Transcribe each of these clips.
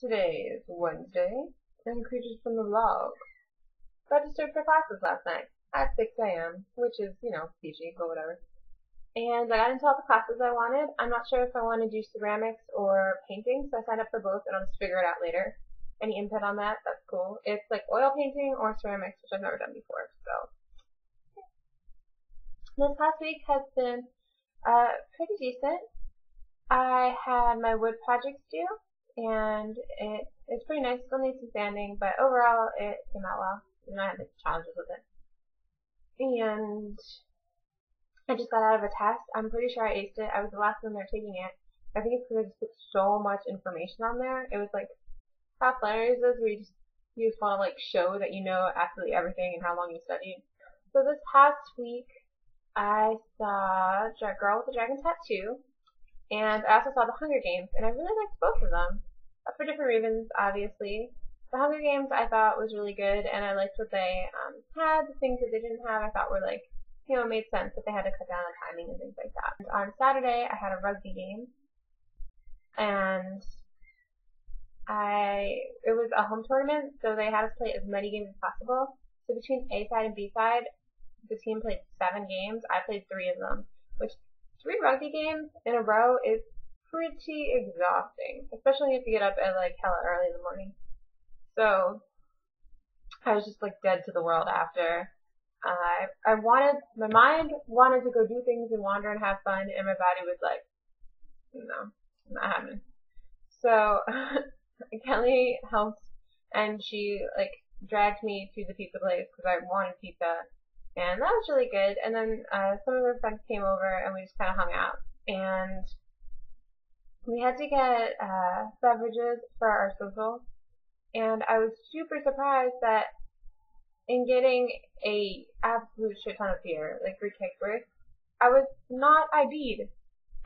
Today is Wednesday, and creatures from the log registered for classes last night at 6 a.m., which is, PG, but whatever. And I got into all the classes I wanted. I'm not sure if I want to do ceramics or painting, so I signed up for both, and I'll just figure it out later. Any input on that? That's cool. It's like oil painting or ceramics, which I've never done before, so. This past week has been pretty decent. I had my wood projects due, and it's pretty nice. Still needs some sanding, but overall it came out well. And I had like challenges with it. And I just got out of a test. I'm pretty sure I aced it. I was the last one there taking it. I think it's because I just put so much information on there. It was like half letters where you just want to like show that you know absolutely everything and how long you studied. So this past week I saw Girl with the Dragon Tattoo. And I also saw The Hunger Games, and I really liked both of them. For different reasons, obviously. The Hunger Games I thought was really good, and I liked what they had. The things that they didn't have I thought were like, made sense that they had to cut down on timing and things like that. And on Saturday, I had a rugby game, and it was a home tournament, so they had us play as many games as possible. So between A side and B side, the team played 7 games. I played 3 of them, which 3 rugby games in a row is pretty exhausting, especially when you have to get up at like hella early in the morning. So I was just like dead to the world after. My mind wanted to go do things and wander and have fun, and my body was like, no, not happening. So Kelly helped, and she like dragged me to the pizza place because I wanted pizza. And that was really good. And then some of her friends came over and we just kind of hung out. And we had to get beverages for our social. And I was super surprised that in getting a absolute shit ton of beer, like 3 kegs worth, I was not ID'd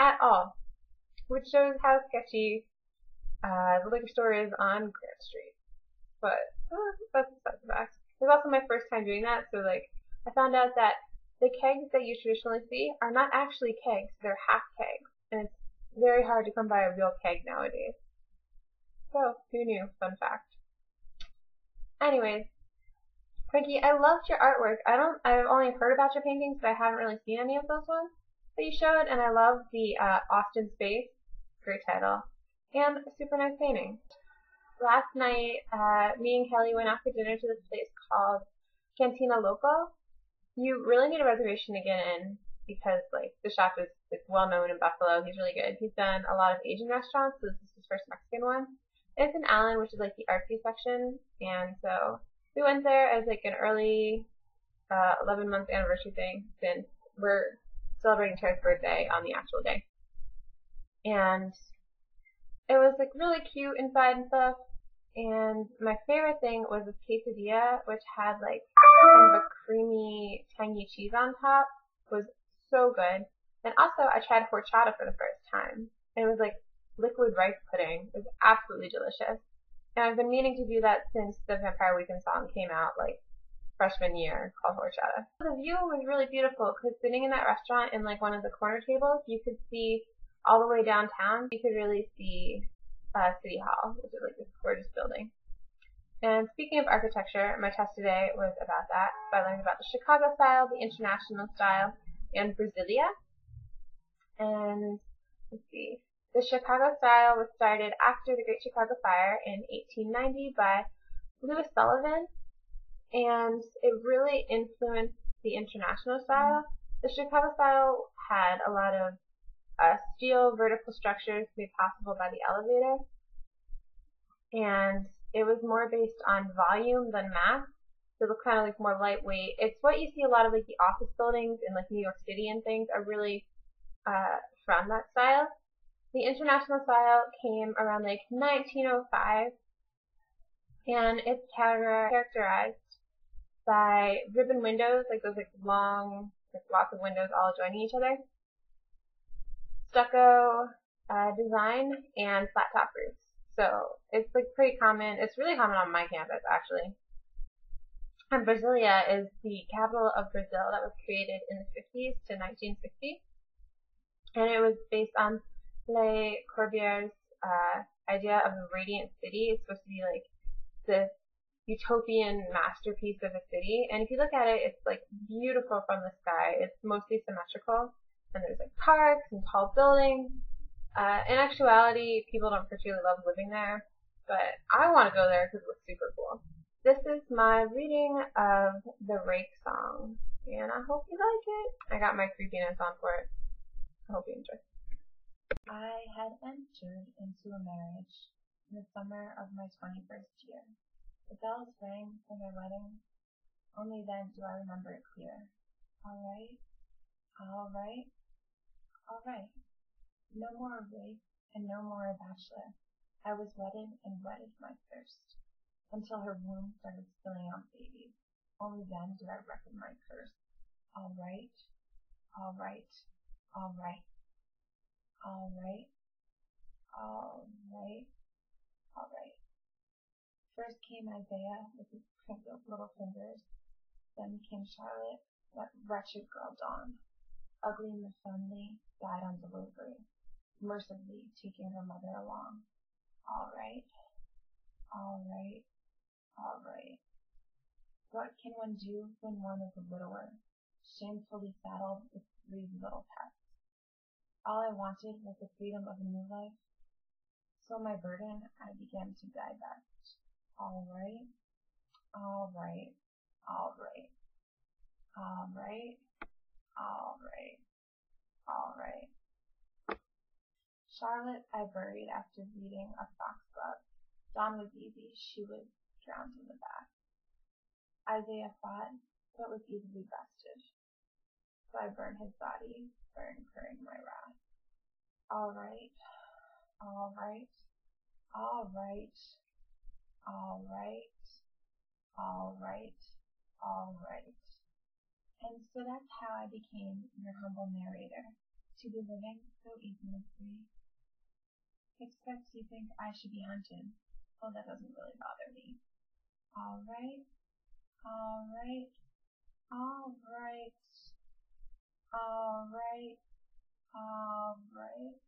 at all. Which shows how sketchy the liquor store is on Grant Street. But that's the fact. It was also my first time doing that, so like I found out that the kegs that you traditionally see are not actually kegs, they're half kegs, and it's very hard to come by a real keg nowadays. So, who knew? Fun fact. Anyways, Frankie, I loved your artwork. I've only heard about your paintings, but I haven't really seen any of those ones that you showed, and I love the Austin Space, great title, and a super nice painting. Last night, me and Kelly went out for dinner to this place called Cantina Loco. You really need a reservation to get in because like the chef is well known in Buffalo. He's really good. He's done a lot of Asian restaurants, so this is his first Mexican one. And it's in Allen, which is like the artsy section, and so we went there as like an early 11-month anniversary thing since we're celebrating Tara's birthday on the actual day. And it was like really cute inside and stuff. And my favorite thing was this quesadilla, which had like kind of a creamy, tangy cheese on top. It was so good. And also, I tried horchata for the first time. And it was like liquid rice pudding. It was absolutely delicious. And I've been meaning to do that since the Vampire Weekend song came out, like freshman year, called horchata. The view was really beautiful because sitting in that restaurant in like one of the corner tables, you could see all the way downtown. You could really see City Hall, which is like this gorgeous building. And speaking of architecture, my test today was about that. So I learned about the Chicago style, the International style, and Brasilia. And let's see. The Chicago style was started after the Great Chicago Fire in 1890 by Louis Sullivan, and it really influenced the International style. The Chicago style had a lot of steel vertical structures made possible by the elevator, and it was more based on volume than mass, so it looked kind of like more lightweight. It's what you see a lot of like the office buildings in like New York City and things are really from that style. The International style came around like 1905, and it's characterized by ribbon windows, like those like long, like lots of windows all joining each other, stucco design, and flat top roofs. So it's like pretty common. It's really common on my campus actually. And Brasilia is the capital of Brazil that was created in the 50s to 1960, and it was based on Le Corbusier's idea of the Radiant City is supposed to be like this utopian masterpiece of a city. And if you look at it, it's like beautiful from the sky. It's mostly symmetrical, and there's like parks and tall buildings. In actuality, people don't particularly love living there, but I want to go there because it looks super cool. This is my reading of the Rake song, and I hope you like it. I got my creepiness on for it. I hope you enjoy. I had entered into a marriage in the summer of my 21st year. The bells rang for my wedding. Only then do I remember it clear. All right, all right, all right. No more a waif and no more a bachelor. I was wedded and wedded my thirst, until her womb started spilling out babies. Only then did I reckon my curse. All right, all right, all right, all right, all right, all right. First came Isaiah with his crinkled little fingers. Then came Charlotte, that wretched girl Dawn, ugly and unfriendly, died on delivery, mercifully taking her mother along. All right, all right, all right. What can one do when one is a widower, shamefully saddled with 3 little pets? All I wanted was the freedom of a new life, so my burden I began to divest. All right, all right, all right, all right, all right, all right. Charlotte I buried after reading a foxglove. Dawn was easy, she was drowned in the bath. Isaiah fought, but was easily bested, so I burned his body, for incurring my wrath. All right, all right, all right, all right, all right, all right. And so that's how I became your humble narrator, to be living so easy and free. Expect you think I should be hunted. Well, that doesn't really bother me. All right, all right, all right, all right, all right.